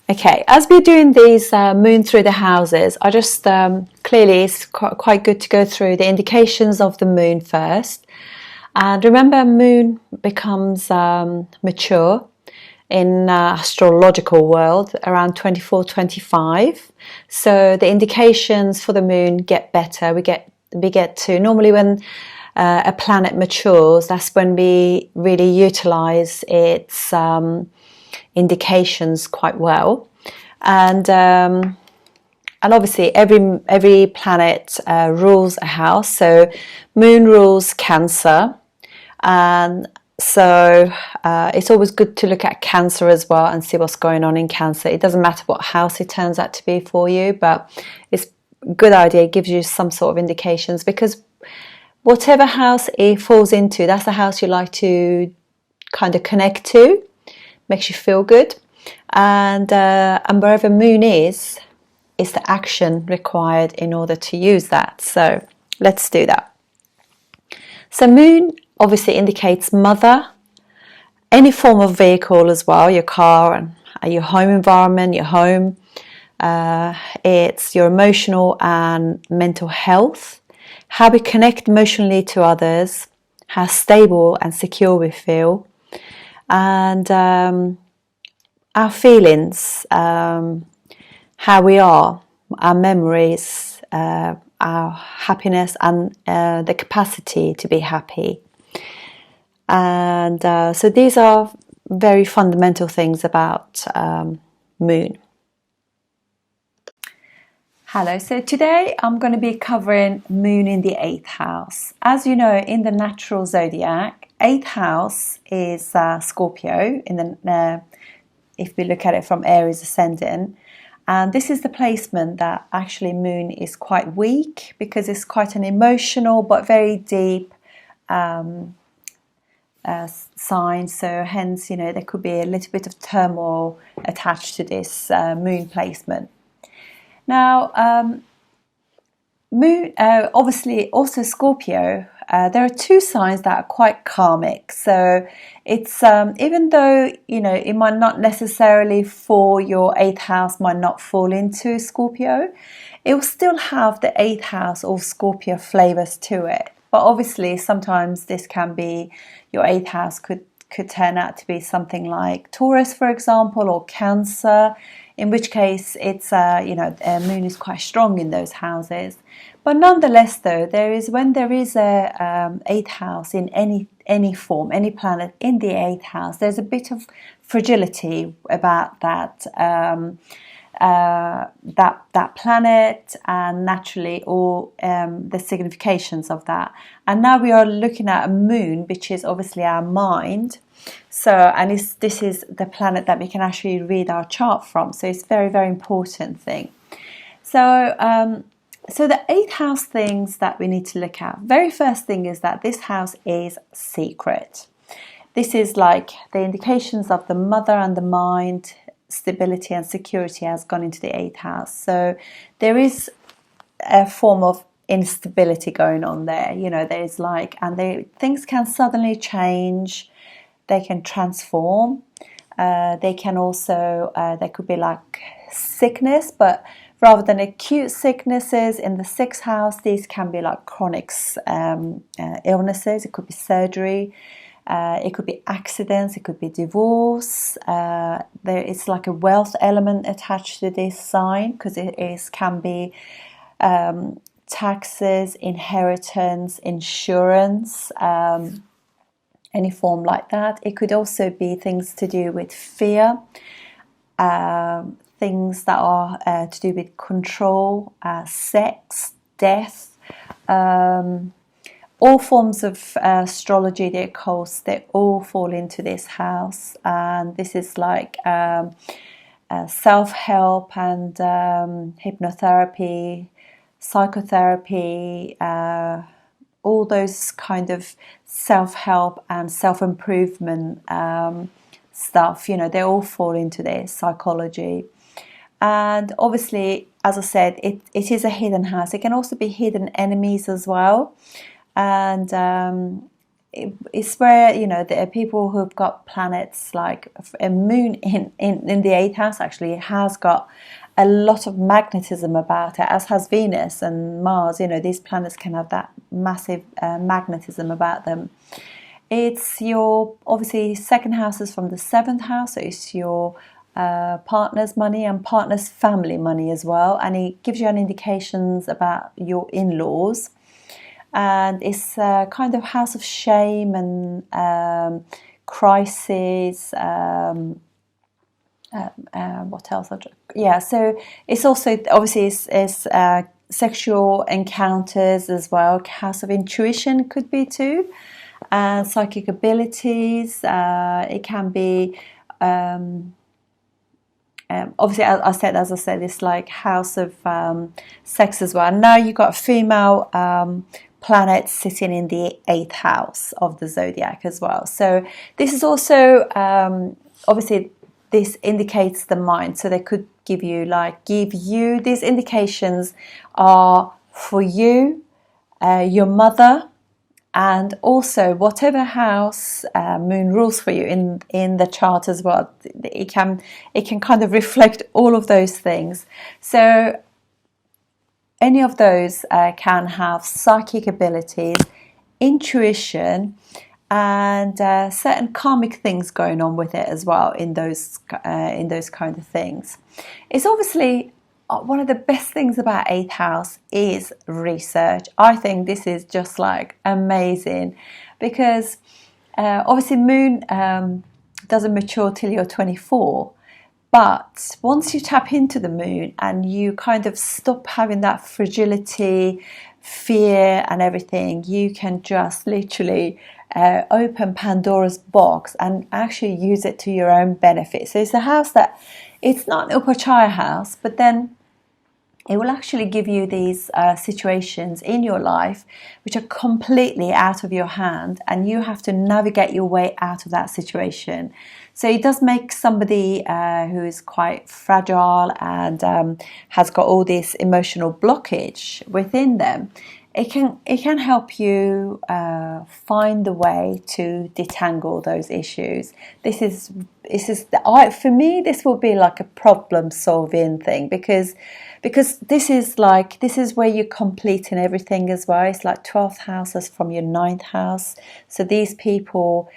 Okay, as we're doing these moon through the houses, I just clearly it's quite good to go through the indications of the moon first. And remember, moon becomes mature in astrological world around 24, 25. So the indications for the moon get better. We get to normally when a planet matures, that's when we really utilize its indications quite well, and obviously every planet rules a house. So moon rules Cancer, and so it's always good to look at Cancer as well and see what's going on in Cancer. It doesn't matter what house it turns out to be for you, but it's a good idea. It gives you some sort of indications, because whatever house it falls into, that's the house you like to kind of connect to. Makes you feel good, and wherever moon is the action required in order to use that. So let's do that. So moon obviously indicates mother, any form of vehicle as well, your car and your home environment, your home. It's your emotional and mental health, how we connect emotionally to others, how stable and secure we feel, and our feelings, how we are, our memories, our happiness, and the capacity to be happy. And so these are very fundamental things about moon. Hello, so today I'm going to be covering moon in the 8th house. As you know, in the natural zodiac, 8th house is Scorpio, if we look at it from Aries ascendant. And this is the placement that actually moon is quite weak, because it's quite an emotional but very deep sign. So hence, there could be a little bit of turmoil attached to this moon placement. Now, moon, obviously also Scorpio, there are two signs that are quite karmic. So it's, even though, it might not necessarily fall, your 8th house might not fall into Scorpio, it will still have the 8th house or Scorpio flavors to it. But obviously sometimes this can be, your 8th house could turn out to be something like Taurus, for example, or Cancer, in which case it's, moon is quite strong in those houses. But nonetheless, though, when there is a 8th house in any form, any planet in the 8th house, there's a bit of fragility about that that planet, and naturally all the significations of that. And now we are looking at a moon, which is obviously our mind. So, and this is the planet that we can actually read our chart from. So it's very, very important thing. So, so the 8th house things that we need to look at. Very first thing is that this house is secret. This is like the indications of the mother and the mind, stability and security has gone into the 8th house. So there is a form of instability going on there. There's things can suddenly change. They can transform. They can also, there could be like sickness, but rather than acute sicknesses in the 6th house, these can be like chronic illnesses. It could be surgery. It could be accidents. It could be divorce. There is like a wealth element attached to this sign, because can be taxes, inheritance, insurance, any form like that. It could also be things to do with fear, things that are to do with control, sex, death, all forms of astrology, the occult, they all fall into this house. And this is like self-help and hypnotherapy, psychotherapy, all those kind of self-help and self-improvement stuff, they all fall into this, psychology. And obviously, as I said, it is a hidden house. It can also be hidden enemies as well. And it's where, you know, there are people who've got planets like a moon in the 8th house. Actually, it has got a lot of magnetism about it, as has Venus and Mars. You know, these planets can have that massive magnetism about them. It's your, obviously, 2nd house is from the 7th house, so it's your partner's money and partner's family money as well, and it gives you an indications about your in-laws. And it's a kind of house of shame and crisis. What else? Yeah, so it's also, obviously, it's sexual encounters as well. House of intuition could be too. Psychic abilities. It can be, obviously, as I said, it's like house of sex as well. Now you've got a female planet sitting in the 8th house of the zodiac as well. So this is also, obviously, this indicates the mind. So they could give you these indications are for you, your mother, and also whatever house moon rules for you in the chart as well. It can kind of reflect all of those things. So any of those can have psychic abilities, intuition, and certain karmic things going on with it as well in those kind of things. It's obviously one of the best things about 8th house is research. I think this is just like amazing, because obviously moon doesn't mature till you're 24. But once you tap into the moon and you kind of stop having that fragility, fear and everything, you can just literally open Pandora's box and actually use it to your own benefit. So it's a house that, it's not an Upachaya house, but then it will actually give you these situations in your life which are completely out of your hand, and you have to navigate your way out of that situation. So it does make somebody who is quite fragile and has got all this emotional blockage within them, it can help you find the way to detangle those issues. This is for me, this will be like a problem solving thing, because this is where you're completing everything as well. It's like 12th house is from your 9th house. So these people,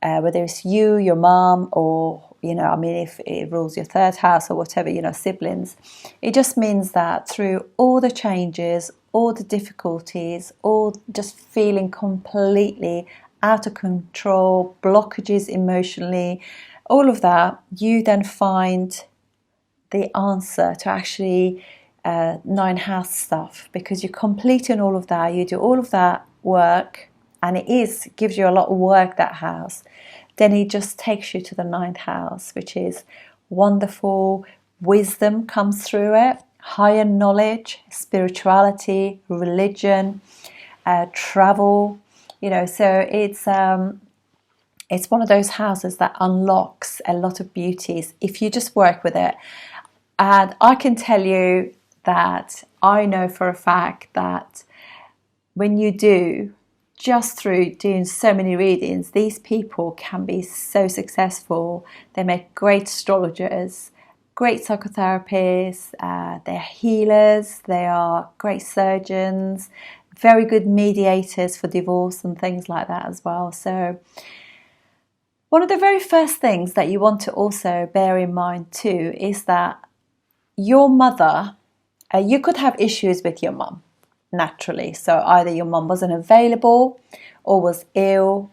whether it's you, your mom, or, you know, I mean, if it rules your 3rd house or whatever, you know, siblings, it just means that through all the changes, all the difficulties, all just feeling completely out of control, blockages emotionally, all of that, you then find the answer to actually 9th house stuff, because you're completing all of that, you do all of that work, and it gives you a lot of work, that house. Then it just takes you to the 9th house, which is wonderful. Wisdom comes through it, higher knowledge, spirituality, religion, travel, you know. So it's one of those houses that unlocks a lot of beauties if you just work with it. And I can tell you that I know for a fact that when you do, just through doing so many readings, these people can be so successful. They make great astrologers, great psychotherapists, they're healers, they are great surgeons, very good mediators for divorce and things like that as well. So one of the very first things that you want to also bear in mind too is that your mother, you could have issues with your mum naturally. So either your mum wasn't available, or was ill,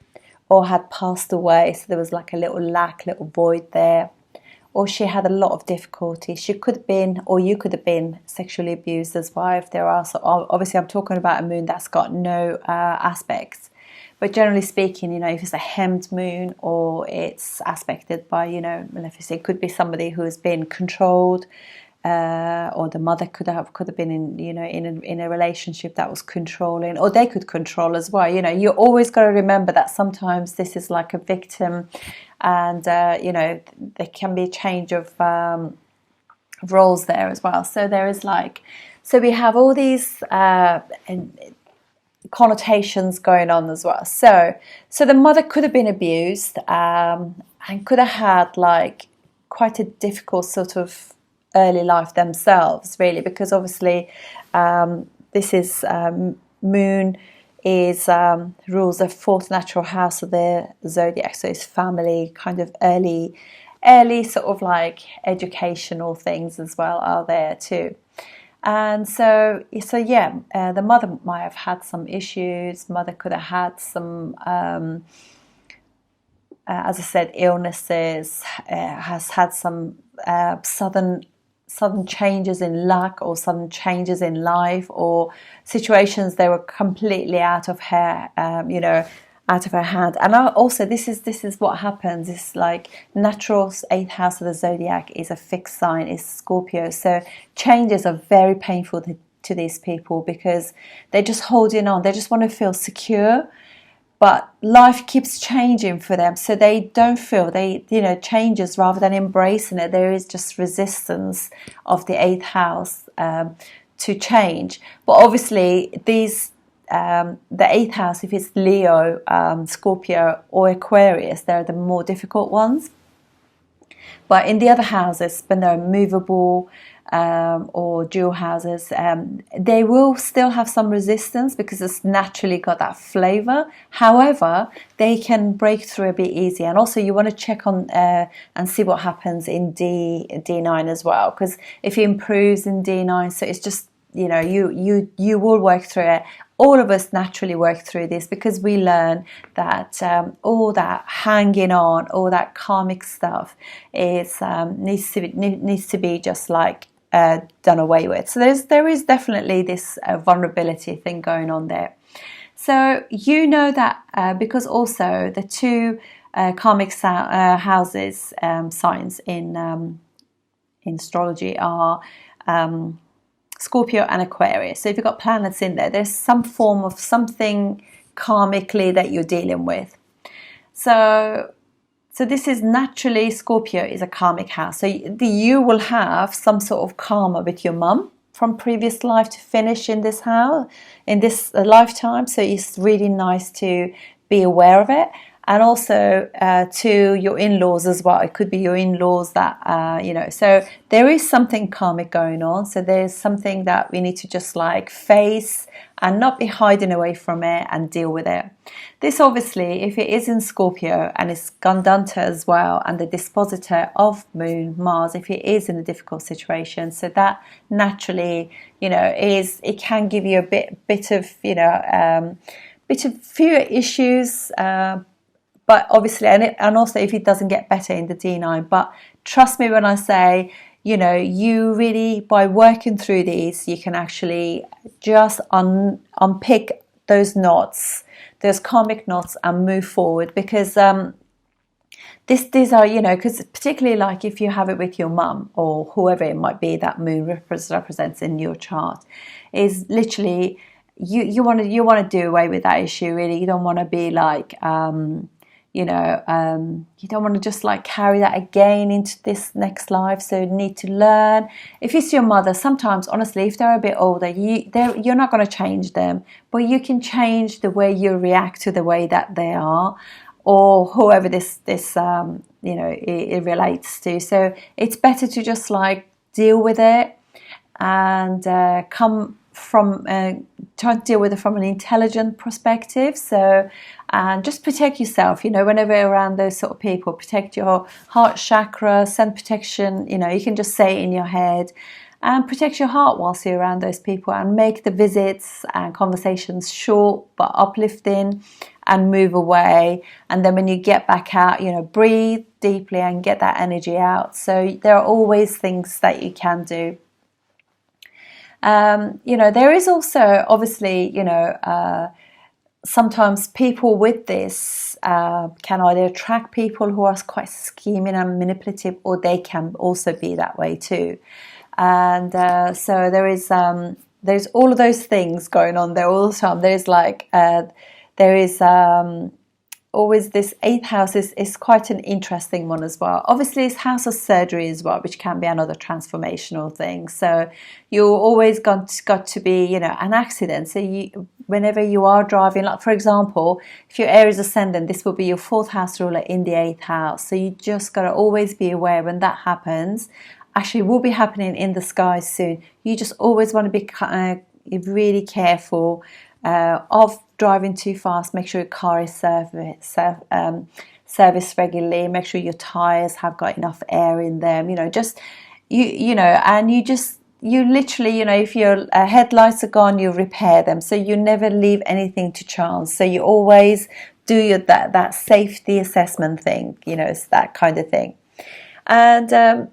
or had passed away. So there was like a little lack, little void there. Or she had a lot of difficulty. She could have been, or you could have been, sexually abused as well. If there are, so obviously I'm talking about a moon that's got no aspects. But generally speaking, you know, if it's a hemmed moon, or it's aspected by, you know, it could be somebody who has been controlled, or the mother could have been in a relationship that was controlling, or they could control as well. You know, you always got to remember that sometimes this is like a victim, and you know, there can be a change of roles there as well. So there is so we have all these connotations going on as well. So the mother could have been abused, and could have had like quite a difficult sort of early life themselves, really, because obviously this is moon is rules the fourth natural house of the zodiac, so it's family, kind of early sort of like educational things as well are there too. And so yeah, the mother might have had some issues. Mother could have had some as I said, illnesses, has had some sudden changes in luck, or sudden changes in life, or situations that were completely out of her, out of her hand. And also, this is what happens. It's like natural 8th house of the zodiac is a fixed sign, is Scorpio. So changes are very painful to these people, because they're just holding on. They just want to feel secure. But life keeps changing for them, so they don't feel, changes rather than embracing it. There is just resistance of the 8th house to change. But obviously, these the 8th house, if it's Leo, Scorpio, or Aquarius, they're the more difficult ones. But in the other houses, when they're movable or dual houses, they will still have some resistance, because it's naturally got that flavor. However, they can break through a bit easier. And also, you want to check on and see what happens in D9 as well, because if it improves in D9, so it's just, you will work through it. All of us naturally work through this, because we learn that all that hanging on, all that karmic stuff is needs to be just like done away with. So there is definitely this vulnerability thing going on there. So that because also the two karmic houses signs in astrology are Scorpio and Aquarius. So if you've got planets in there, there's some form of something karmically that you're dealing with. So this is naturally, Scorpio is a karmic house. So you will have some sort of karma with your mum from previous life to finish in this house, in this lifetime. So it's really nice to be aware of it. And also to your in-laws as well. It could be your in-laws that, so there is something karmic going on. So there's something that we need to just like face and not be hiding away from it and deal with it. This obviously, if it is in Scorpio and it's Gandanta as well, and the dispositor of Moon, Mars, if it is in a difficult situation, so that naturally, it can give you a bit of fewer issues, but obviously, and also if it doesn't get better in the D9. But trust me when I say, you really, by working through these, you can actually just unpick those knots, those karmic knots, and move forward. Because these are, because particularly like if you have it with your mum or whoever it might be that Moon represents in your chart, is literally you want to do away with that issue. Really, you don't want to be like. You don't want to just like carry that again into this next life. So you need to learn. If it's your mother, sometimes honestly, if they're a bit older, you're not going to change them, but you can change the way you react to the way that they are, or whoever this it relates to. So it's better to just like deal with it and try to deal with it from an intelligent perspective. So, and just protect yourself, whenever you're around those sort of people. Protect your heart chakra, send protection, you can just say it in your head, and protect your heart whilst you're around those people, and make the visits and conversations short but uplifting, and move away. And then when you get back out, breathe deeply and get that energy out. So there are always things that you can do. There is also obviously, sometimes people with this can either attract people who are quite scheming and manipulative, or they can also be that way too. And so there's all of those things going on there all the time. There's like there is always this 8th house is quite an interesting one as well. Obviously, it's house of surgery as well, which can be another transformational thing. So you're always got to be, an accident. So whenever you are driving, like for example, if your Aries ascendant, this will be your 4th house ruler in the 8th house. So you just got to always be aware when that happens. Actually, it will be happening in the skies soon. You just always want to be really careful of driving too fast. Make sure your car is serviced regularly. Make sure your tires have got enough air in them. And you literally, if your headlights are gone, you repair them. So you never leave anything to chance. So you always do that safety assessment thing. It's that kind of thing. And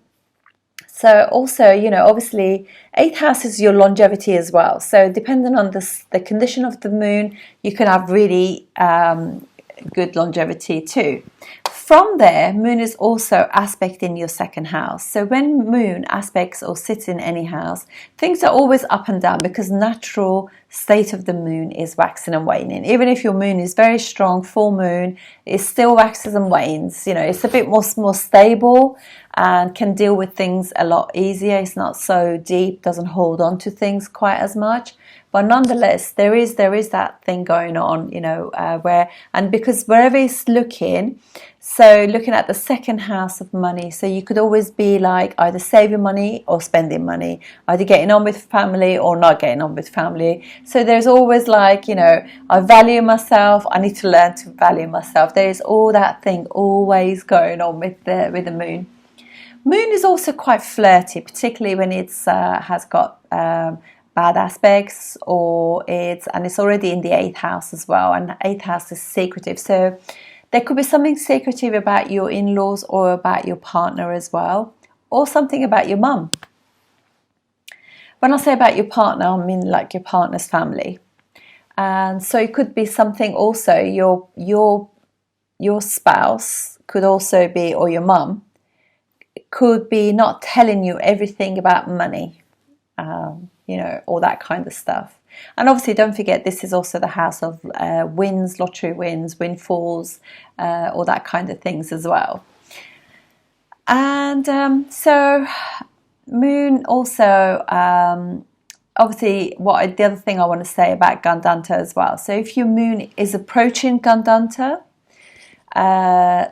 so also, obviously, 8th house is your longevity as well. So depending on the condition of the moon, you can have really good longevity too. From there, moon is also aspecting your 2nd house. So when moon aspects or sits in any house, things are always up and down because natural state of the moon is waxing and waning. Even if your moon is very strong, full moon, it still waxes and wanes. It's a bit more stable and can deal with things a lot easier. It's not so deep, doesn't hold on to things quite as much. But nonetheless, there is that thing going on, because wherever it's looking, so looking at the 2nd house of money, so you could always be like either saving money or spending money, either getting on with family or not getting on with family. So there's always I value myself, I need to learn to value myself. There is all that thing always going on with the moon. Moon is also quite flirty, particularly when it's has got bad aspects, and it's already in the 8th house as well, and the 8th house is secretive. So there could be something secretive about your in-laws or about your partner as well, or something about your mum. When I say about your partner, I mean like your partner's family. And so it could be something also, your spouse could also be, or your mum could be not telling you everything about money, all that kind of stuff. And obviously, don't forget, this is also the house of wins, lottery wins, windfalls, all that kind of things as well. And so moon also, obviously, the other thing I want to say about Gandanta as well. So if your moon is approaching Gandanta,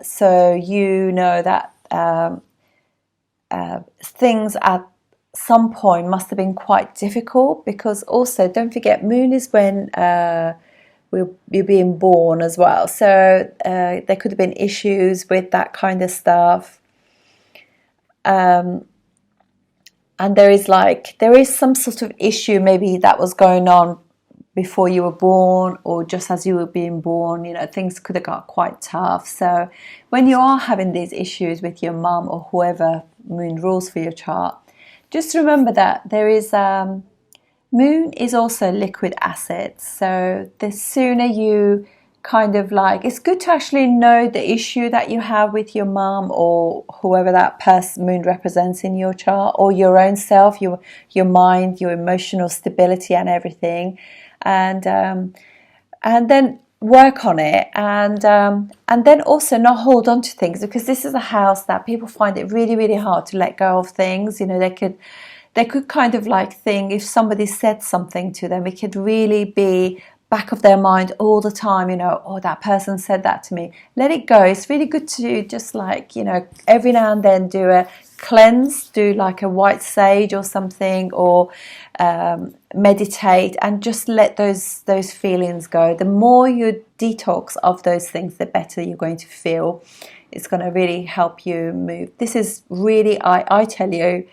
so you know that things at some point must have been quite difficult, because also don't forget, moon is when you're being born as well. So there could have been issues with that kind of stuff. And there is some sort of issue maybe that was going on before you were born, or just as you were being born, things could have got quite tough. So when you are having these issues with your mum or whoever moon rules for your chart, just remember that there is moon is also liquid assets. So the sooner you it's good to actually know the issue that you have with your mum or whoever that moon represents in your chart, or your own self, your mind, your emotional stability and everything, and then work on it, and then also not hold on to things, because this is a house that people find it really, really hard to let go of things. They could kind of think, if somebody said something to them, it could really be back of their mind all the time, oh, that person said that to me. Let it go. It's really good to just every now and then do a cleanse, do like a white sage or something, or meditate, and just let those feelings go. The more you detox of those things, the better you're going to feel. It's going to really help you move. This is really, I tell you,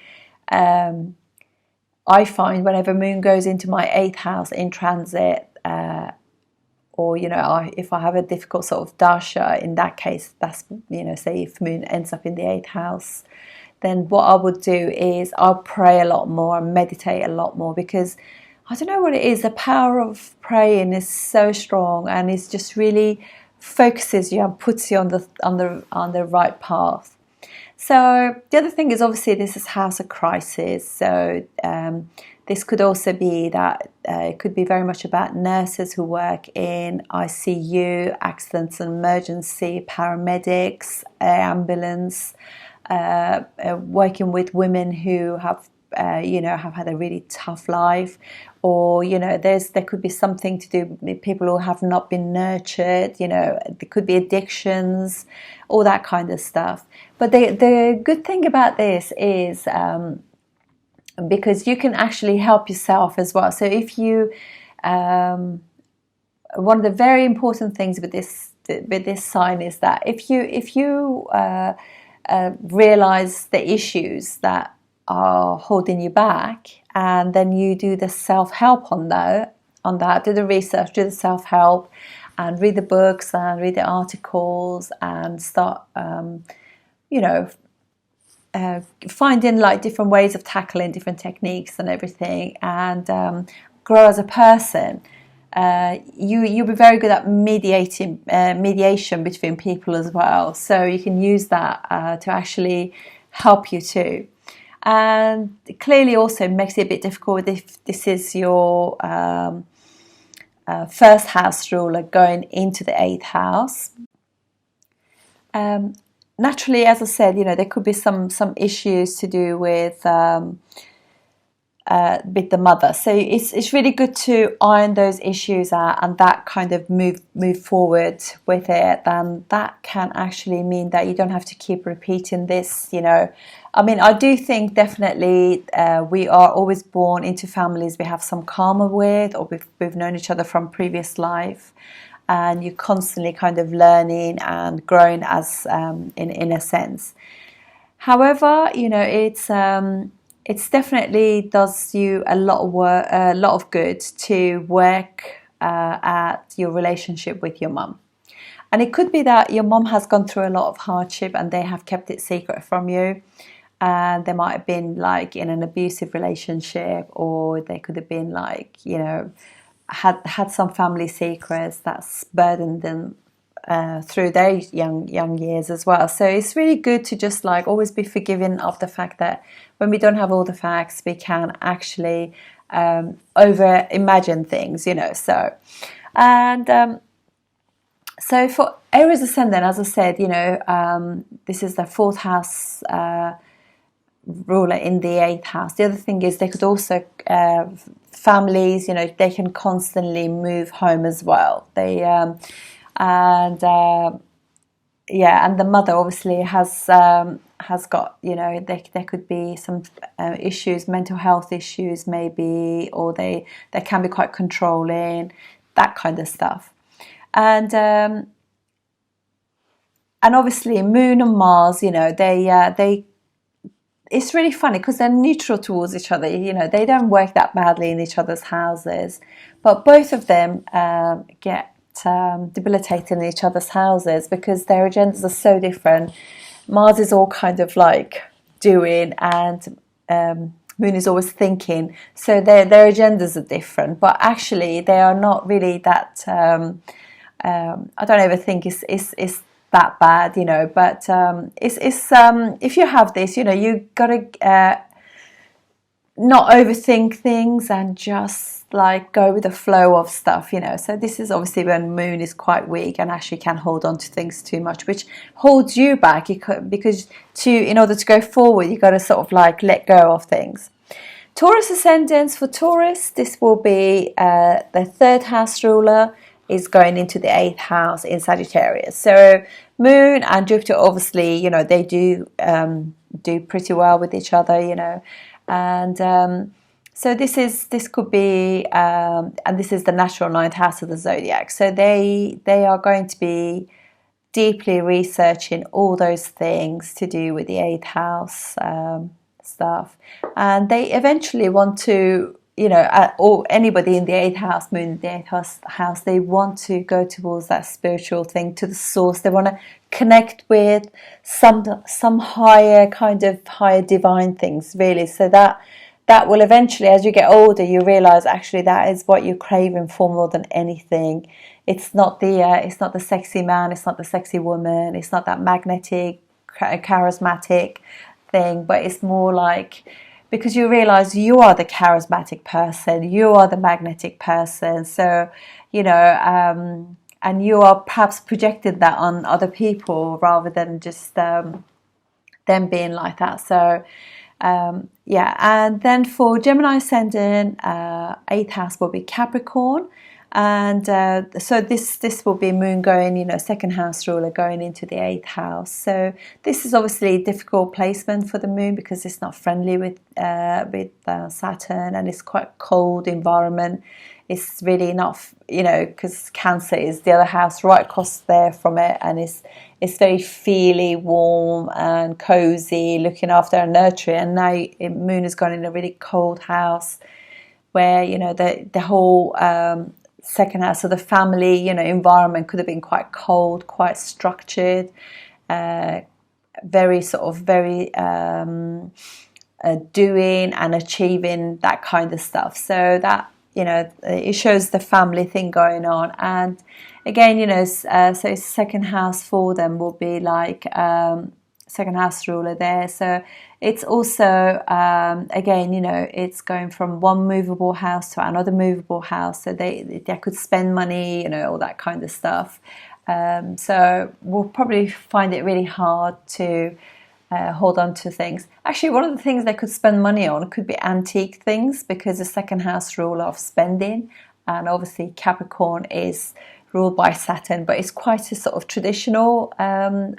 I find whenever moon goes into my 8th house in transit, or if I have a difficult sort of dasha, in that case, that's say if moon ends up in the 8th house, then what I would do is I'll pray a lot more and meditate a lot more, because I don't know what it is, the power of praying is so strong, and it's just really focuses you and puts you on the right path. So the other thing is, obviously, this is house of crisis. So this could also be that it could be very much about nurses who work in ICU, accidents and emergency, paramedics, ambulance, working with women who have you know, have had a really tough life, or you know, there could be something to do with people who have not been nurtured. You know, there could be addictions, all that kind of stuff. But the good thing about this is because you can actually help yourself as well. So if you one of the very important things with this sign is that if you realize the issues that are holding you back, and then you do the self-help on that, do the research, do the self-help, and read the books and read the articles, and start you know, finding like different ways of tackling different techniques and everything, and grow as a person. You'll be very good at mediation between people as well, so you can use that to actually help you too. And clearly also makes it a bit difficult if this is your first house ruler going into the 8th house. Naturally, as I said, you know, there could be some issues to do with the mother. So it's really good to iron those issues out, and that kind of move forward with it. And that can actually mean that you don't have to keep repeating this, you know. I mean, I do think definitely we are always born into families we have some karma with, or we've known each other from previous life, and you're constantly kind of learning and growing as in a sense. However, you know, it's definitely does you a lot of work, a lot of good to work at your relationship with your mum. And it could be that your mum has gone through a lot of hardship and they have kept it secret from you. And they might have been like in an abusive relationship, or they could have been like, you know, had some family secrets that's burdened them through their young years as well. So it's really good to just like always be forgiving of the fact that when we don't have all the facts, we can actually over imagine things, you know. So and so for Aries ascendant, as I said, you know, this is the 4th house ruler in the 8th house. The other thing is they could also families, you know, they can constantly move home as well. They yeah, and the mother obviously has got, you know, there could be some issues, mental health issues maybe, or they can be quite controlling, that kind of stuff. And obviously Moon and Mars, you know, they it's really funny because they're neutral towards each other. You know, they don't work that badly in each other's houses, but both of them get debilitated in each other's houses because their agendas are so different. Mars is all kind of like doing, and Moon is always thinking. So their agendas are different, but actually they are not really that. I don't ever think it's that bad, you know, but it's if you have this, you know, you gotta not overthink things and just like go with the flow of stuff, you know. So this is obviously when Moon is quite weak and actually can hold on to things too much, which holds you back, because in order to go forward, you got to sort of like let go of things. Taurus ascendants, for Taurus, this will be the 3rd house ruler is going into the 8th house in Sagittarius. So Moon and Jupiter, obviously, you know, they do pretty well with each other, you know, and so this could be, and this is the natural 9th house of the zodiac. So they are going to be deeply researching all those things to do with the 8th house stuff, and they eventually want to, you know, or anybody in the 8th house, Moon in the 8th house, they want to go towards that spiritual thing, to the source. They want to connect with some higher divine things, really. So that will eventually, as you get older, you realize actually that is what you're craving for more than anything. It's not the sexy man, it's not the sexy woman, it's not that magnetic, charismatic thing, but it's more like, because you realize you are the charismatic person, you are the magnetic person. So, you know, and you are perhaps projecting that on other people rather than just them being like that. So Yeah, and then for Gemini ascendant, 8th house will be Capricorn, and so this will be Moon going, you know, 2nd house ruler going into the 8th house. So this is obviously a difficult placement for the Moon because it's not friendly with Saturn, and it's quite cold environment. It's really not, you know, because Cancer is the other house right across there from it, and it's very feely, warm and cozy, looking after and nurturing. And now Moon has gone in a really cold house where, you know, the whole 2nd house, so the family, you know, environment could have been quite cold, quite structured, very doing and achieving, that kind of stuff. So that, you know, it shows the family thing going on. And again, you know, so 2nd house for them will be like 2nd house ruler there. So it's also, again, you know, it's going from one movable house to another movable house. So they could spend money, you know, all that kind of stuff. So we'll probably find it really hard to hold on to things. Actually, one of the things they could spend money on could be antique things, because the 2nd house ruler of spending, and obviously Capricorn is ruled by Saturn, but it's quite a sort of traditional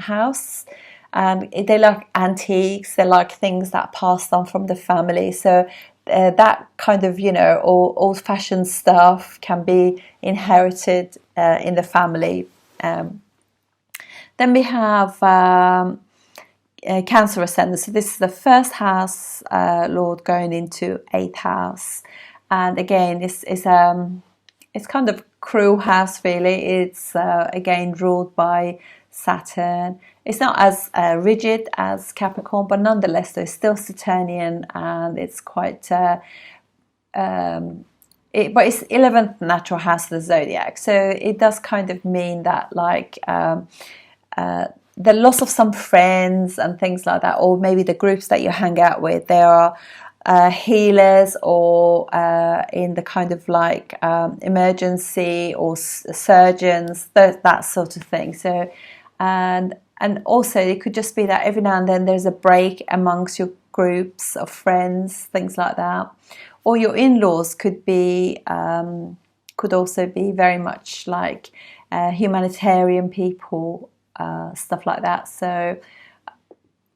house, and they like antiques, they like things that passed on from the family. So that kind of, you know, old-fashioned stuff can be inherited in the family. Then we have Cancer ascendant. So this is the 1st house lord going into 8th house, and again it's kind of cruel house really. It's again ruled by Saturn. It's not as rigid as Capricorn, but nonetheless though, it's still Saturnian, and it's quite but it's 11th natural house of the zodiac, so it does kind of mean that, like, the loss of some friends and things like that, or maybe the groups that you hang out with, they are healers, or in the kind of like emergency, or surgeons, that sort of thing. So and also it could just be that every now and then there's a break amongst your groups of friends, things like that. Or your in-laws could be could also be very much like humanitarian people, stuff like that. So,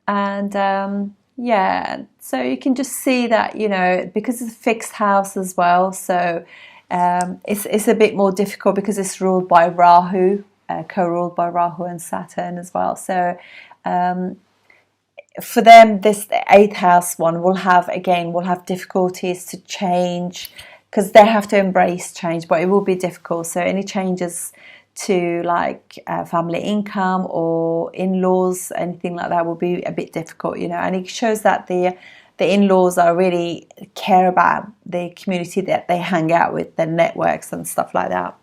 and yeah, so you can just see that, you know, because it's a fixed house as well, so it's a bit more difficult because it's ruled by Rahu, co-ruled by Rahu and Saturn as well. So for them, this 8th house one will have difficulties to change, because they have to embrace change, but it will be difficult. So any changes to like family income or in-laws, anything like that, will be a bit difficult, you know. And it shows that the in-laws are really care about the community that they hang out with, their networks and stuff like that.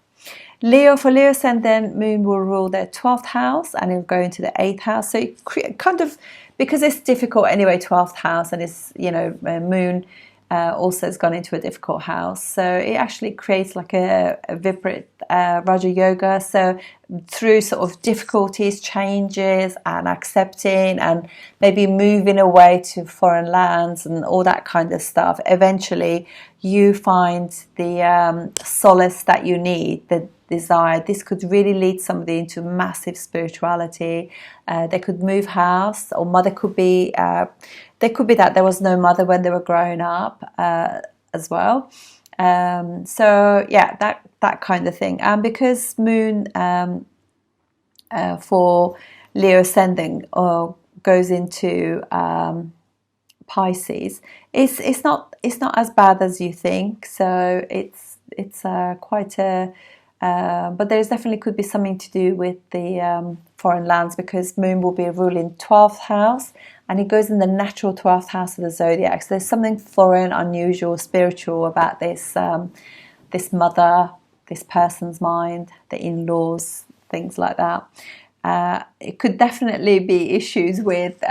Leo, for Leo ascendant, Moon will rule their 12th house, and it'll go into the 8th house. So it kind of, because it's difficult anyway, 12th house, and it's, you know, Moon also has gone into a difficult house, so it actually creates like a Viprit Raja Yoga. So through sort of difficulties, changes, and accepting, and maybe moving away to foreign lands and all that kind of stuff, eventually you find the solace that you need, the desire. This could really lead somebody into massive spirituality. They could move house, or mother could be there could be that there was no mother when they were growing up as well. So yeah, that kind of thing. And because Moon for Leo ascending goes into Pisces, it's not as bad as you think. So it's quite a but there's definitely could be something to do with the foreign lands, because Moon will be ruling 12th house, and it goes in the natural 12th house of the zodiac. So there's something foreign, unusual, spiritual about this this mother, this person's mind, the in-laws, things like that. It could definitely be issues with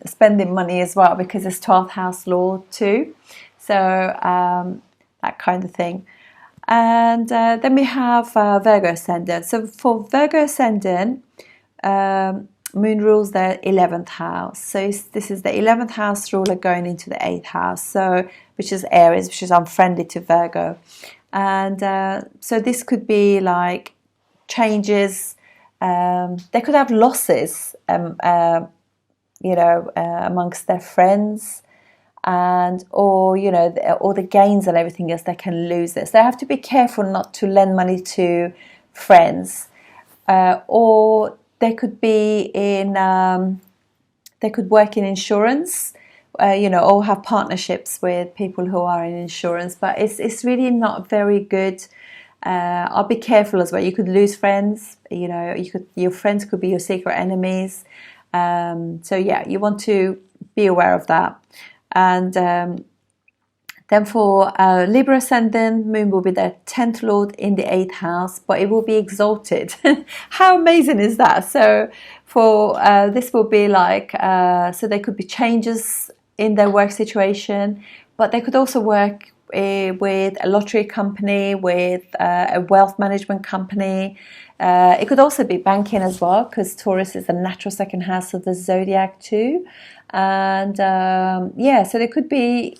spending money as well, because it's 12th house lord too. So that kind of thing. And then we have Virgo ascendant. So for Virgo ascendant, Moon rules their 11th house. So this is the 11th house ruler going into the 8th house, so which is Aries, which is unfriendly to Virgo. And so this could be like changes. They could have losses, amongst their friends, and or all the gains and everything else. They can lose this. They have to be careful not to lend money to friends, or they could be in. They could work in insurance, or have partnerships with people who are in insurance. But it's really not very good. I'll be careful as well. You could lose friends. Your friends could be your secret enemies. So yeah, you want to be aware of that. And then for Libra ascendant, Moon will be their 10th lord in the 8th house, but it will be exalted. How amazing is that? So for this will be like, so there could be changes in their work situation, but they could also work with a lottery company, with a wealth management company. It could also be banking as well, because Taurus is the natural second house of the zodiac too. And so there could be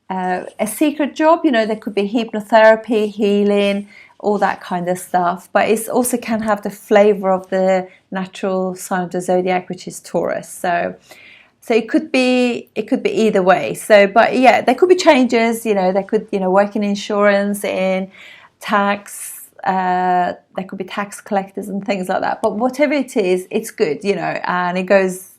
a secret job. There could be hypnotherapy, healing, all that kind of stuff. But it also can have the flavor of the natural sign of the zodiac, which is Taurus. So it could be either way. So, but yeah, there could be changes. They could work in insurance, in tax. There could be tax collectors and things like that. But whatever it is, it's good. And it goes.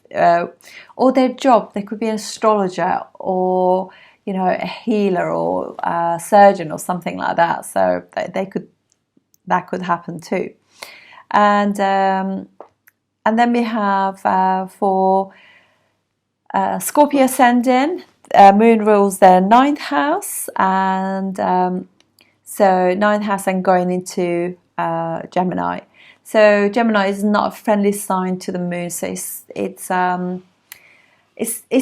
Or their job. They could be an astrologer, or a healer, or a surgeon, or something like that. So that could happen too. And then we have for Scorpio ascendant, Moon rules their 9th house, and so 9th house and going into Gemini. So Gemini is not a friendly sign to the Moon. So it's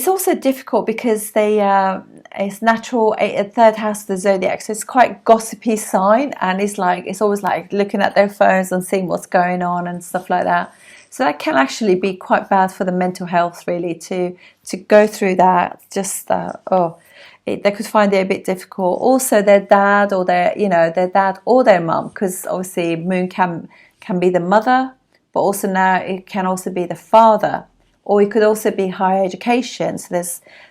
also difficult because it's natural a 3rd house of the zodiac. So it's quite gossipy sign, and it's always like looking at their phones and seeing what's going on and stuff like that. So that can actually be quite bad for the mental health, really, to go through that. Just they could find it a bit difficult. Also, their dad or their mum, because obviously Moon can be the mother, but also now it can also be the father, or it could also be higher education. So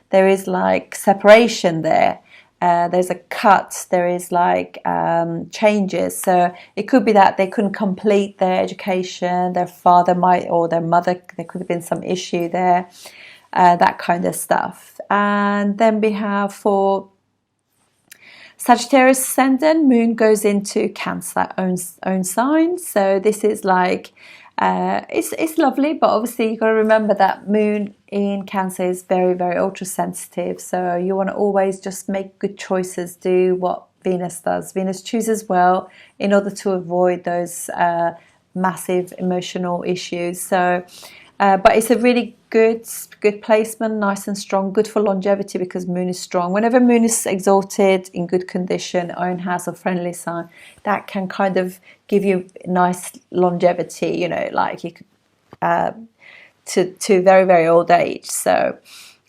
there is like separation there. There's a cut, there is like changes. So it could be that they couldn't complete their education, their father might, or their mother, there could have been some issue there, that kind of stuff. And then we have for Sagittarius ascendant, Moon goes into Cancer, own sign. So this is like, it's lovely, but obviously you've got to remember that Moon in Cancer is very, very ultra sensitive. So you want to always just make good choices, do what Venus does. Venus chooses well in order to avoid those massive emotional issues. So, but it's a really good placement, nice and strong, good for longevity because Moon is strong. Whenever Moon is exalted, in good condition, own house or friendly sign, that can kind of give you nice longevity, like you could to very, very old age. So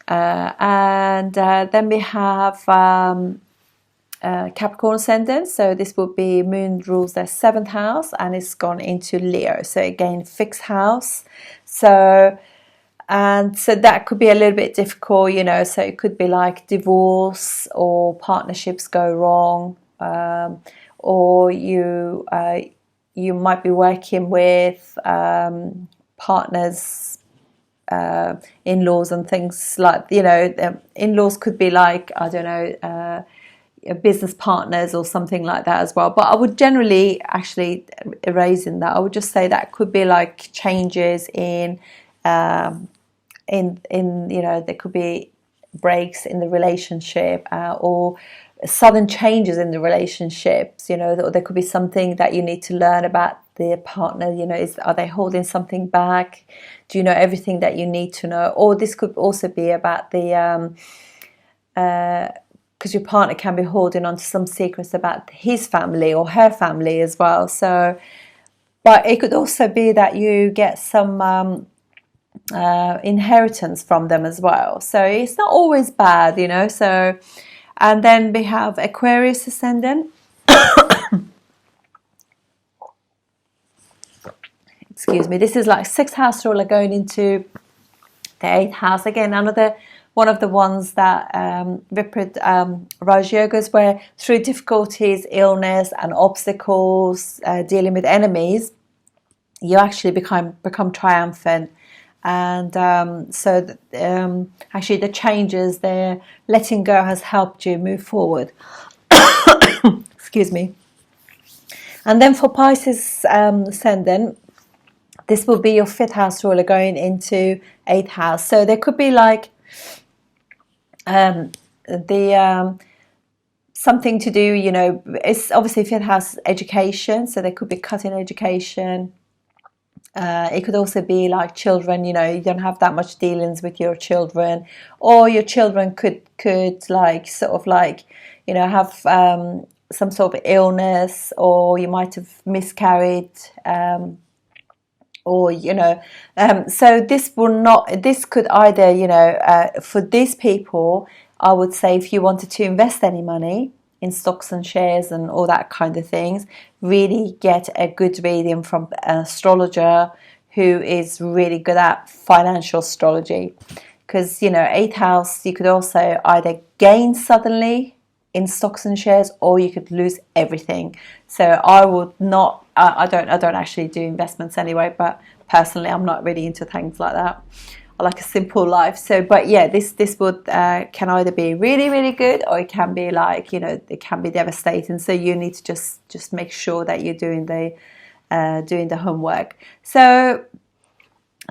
and then we have Capricorn ascendant. So this will be Moon rules their 7th house and it's gone into Leo. So again, fixed house. So that could be a little bit difficult, so it could be like divorce or partnerships go wrong, or you might be working with partners, in-laws and things like, in-laws could be like, I don't know, business partners or something like that as well. But I would generally actually erasing that. I would just say that could be like changes in there could be breaks in the relationship, or sudden changes in the relationships. There could be something that you need to learn about the partner. Are they holding something back? Do you know everything that you need to know? Or this could also be about the because your partner can be holding on to some secrets about his family or her family as well. So, but it could also be that you get some inheritance from them as well. So it's not always bad, you know. So, and then we have Aquarius ascendant. Excuse me. This is like 6th house ruler going into the 8th house. Again, another one of the ones that Viparit Raj Yogas, where through difficulties, illness and obstacles, dealing with enemies, you actually become triumphant. And actually the changes there, letting go has helped you move forward. Excuse me. And then for Pisces ascendant, this will be your 5th house ruler going into 8th house. So there could be like something to do, you know, it's obviously 5th house education, so there could be cut in education. It could also be like children, you know, you don't have that much dealings with your children, or your children could like sort of like, you know, have some sort of illness, or you might have miscarried, or you know, so this could either, you know, for these people, I would say if you wanted to invest any money in stocks and shares and all that kind of things, really get a good reading from an astrologer who is really good at financial astrology. Because, you know, 8th house, you could also either gain suddenly in stocks and shares, or you could lose everything. So I would not, I don't actually do investments anyway, but personally I'm not really into things like that. I like a simple life. So, but yeah, this would can either be really, really good, or it can be like, you know, it can be devastating. So you need to just make sure that you're doing the homework. So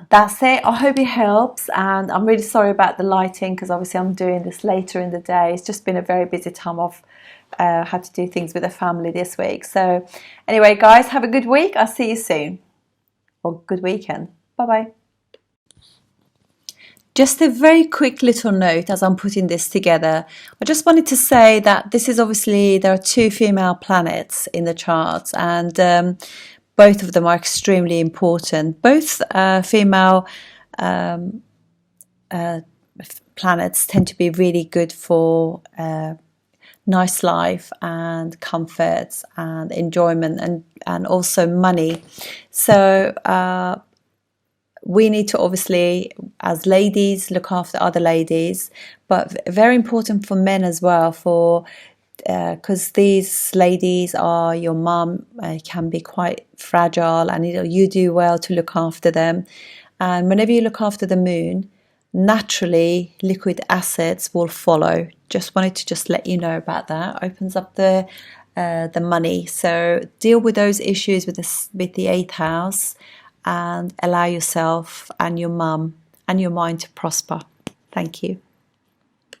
that's it. I hope it helps, and I'm really sorry about the lighting, because obviously I'm doing this later in the day. It's just been a very busy time. I've had to do things with the family this week. So anyway, guys, have a good week. I'll see you soon, or good weekend. Bye bye. Just a very quick little note as I'm putting this together. I just wanted to say that this is obviously, there are 2 female planets in the chart, and both of them are extremely important. Both female planets tend to be really good for nice life and comforts and enjoyment, and also money. So we need to obviously, as ladies, look after other ladies, but very important for men as well, for because these ladies are your mum, can be quite fragile, and you do well to look after them. And whenever you look after the moon, naturally liquid assets will follow. Just wanted to just let you know about that. Opens up the money. So deal with those issues with the 8th house, and allow yourself and your mum and your mind to prosper. Thank you.